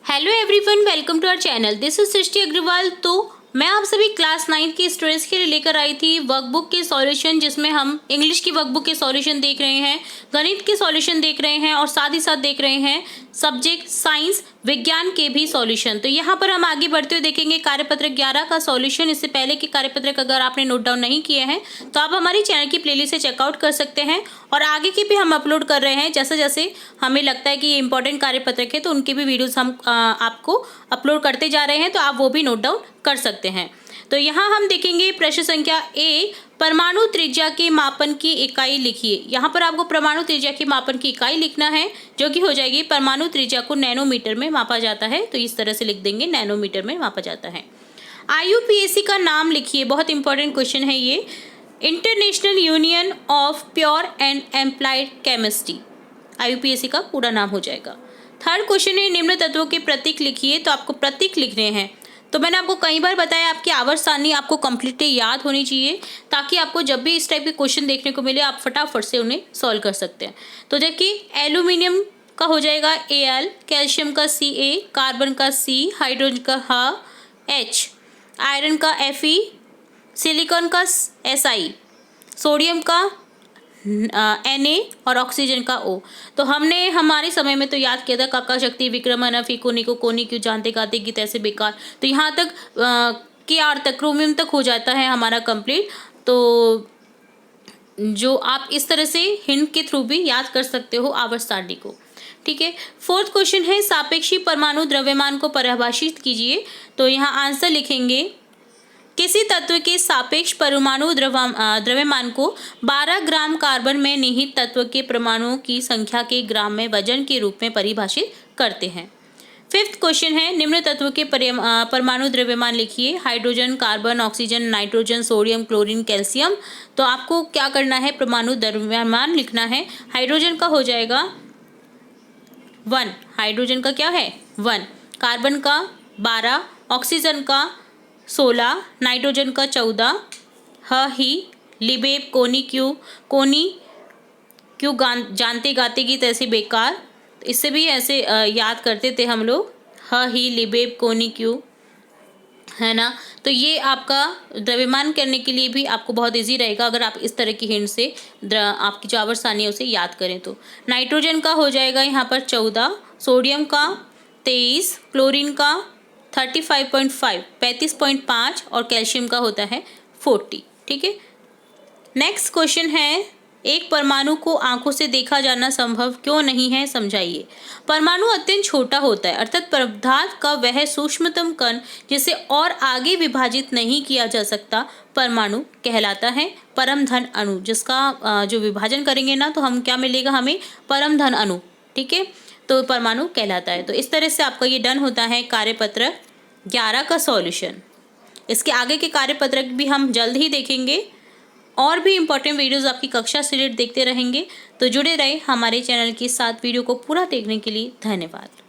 Hello everyone, welcome to our channel. This is Srishti Agarwal. तो मैं आप सभी क्लास 9 के स्टूडेंट्स के लिए लेकर आई थी वर्कबुक के सॉल्यूशन, जिसमें हम इंग्लिश की वर्कबुक के सॉल्यूशन देख रहे हैं, गणित के सॉल्यूशन देख रहे हैं और साथ ही साथ देख रहे हैं सब्जेक्ट साइंस विज्ञान के भी सॉल्यूशन। तो यहाँ पर हम आगे बढ़ते हुए देखेंगे कार्यपत्र 11 का सॉल्यूशन। इससे पहले के कार्यपत्र अगर आपने नोट डाउन नहीं किए हैं तो आप हमारी चैनल की प्लेलिस्ट से चेकआउट कर सकते हैं और आगे की भी हम अपलोड कर रहे हैं। जैसे जैसे हमें लगता है कि ये इंपॉर्टेंट कार्यपत्रक है तो उनके भी वीडियोस हम आपको अपलोड करते जा रहे हैं, तो आप वो भी नोट डाउन कर सकते हैं। तो यहाँ हम देखेंगे प्रश्न संख्या ए, परमाणु त्रिज्या के मापन की इकाई लिखिए। यहाँ पर आपको परमाणु त्रिज्या के मापन की इकाई लिखना है, जो कि हो जाएगी परमाणु त्रिज्या को नैनोमीटर में मापा जाता है। तो इस तरह से लिख देंगे, नैनोमीटर में मापा जाता है। IUPAC का नाम लिखिए, बहुत इंपॉर्टेंट क्वेश्चन है ये। International union of pure and applied chemistry, IUPAC का पूरा नाम हो जाएगा। थर्ड क्वेश्चन है, निम्न तत्वों के प्रतीक लिखिए। तो आपको प्रतीक लिखने हैं। तो मैंने आपको कई बार बताया, आपकी आवर्त सारणी आपको कंप्लीटली याद होनी चाहिए, ताकि आपको जब भी इस टाइप के क्वेश्चन देखने को मिले आप फटाफट से उन्हें सॉल्व कर सकते हैं। तो देखिए, एल्यूमिनियम का हो जाएगा Al, कैल्शियम का Ca, कार्बन का C, हाइड्रोजन का H, आयरन का Fe, सिलिकॉन का Si, सोडियम का Na और ऑक्सीजन का O। तो हमने हमारे समय में तो याद किया था काका शक्ति विक्रमण अफी कोनी को कोनी क्यों जानते गाते गीत ऐसे बेकार। तो यहाँ तक KR तक, क्रोमियम तक हो जाता है हमारा कंप्लीट। तो जो आप इस तरह से हिंट के थ्रू भी याद कर सकते हो आवर्त सारणी को। ठीक है। फोर्थ क्वेश्चन है, सापेक्षी परमाणु द्रव्यमान को परिभाषित कीजिए। तो यहाँ आंसर लिखेंगे, किसी तत्व के सापेक्ष परमाणु द्रव्यमान को 12 ग्राम कार्बन में निहित तत्व के परमाणुओं की संख्या के ग्राम में वजन के रूप में परिभाषित करते हैं। फिफ्थ क्वेश्चन है, निम्न तत्व के परमाणु द्रव्यमान लिखिए। Hydrogen, carbon, oxygen, nitrogen, sodium, chlorine, calcium. तो आपको क्या करना है, परमाणु द्रव्यमान लिखना है। हाइड्रोजन का हो जाएगा 1, हाइड्रोजन का क्या है 1, कार्बन का 12, ऑक्सीजन का 16, नाइट्रोजन का 14, ही लिबेब कोनी क्यों जानते गाते गीत ऐसे बेकार। इससे भी ऐसे याद करते थे हम लोग, ही लिबेब कोनी क्यों, है ना। तो ये आपका द्रव्यमान करने के लिए भी आपको बहुत इजी रहेगा अगर आप इस तरह की हिंट से आपकी जो आवर्त सारणी है उसे याद करें। तो नाइट्रोजन का हो जाएगा यहाँ पर 14, सोडियम का 23, क्लोरीन का 35.5 35.5 और कैल्शियम का होता है 40। ठीक है। नेक्स्ट क्वेश्चन है, एक परमाणु को आंखों से देखा जाना संभव क्यों नहीं है, समझाइए। परमाणु अत्यंत छोटा होता है, अर्थात पदार्थ का वह सूक्ष्मतम कण जिसे और आगे विभाजित नहीं किया जा सकता परमाणु कहलाता है। परम धन अणु, जिसका जो विभाजन करेंगे ना तो हम क्या मिलेगा, हमें परम धन अणु। ठीक है। तो परमाणु कहलाता है। तो इस तरह से आपका ये डन होता है कार्यपत्र 11 का सॉल्यूशन। इसके आगे के कार्यपत्रक भी हम जल्द ही देखेंगे और भी इंपॉर्टेंट वीडियोस आपकी कक्षा से रिलेटेड देखते रहेंगे। तो जुड़े रहे हमारे चैनल के साथ। वीडियो को पूरा देखने के लिए धन्यवाद।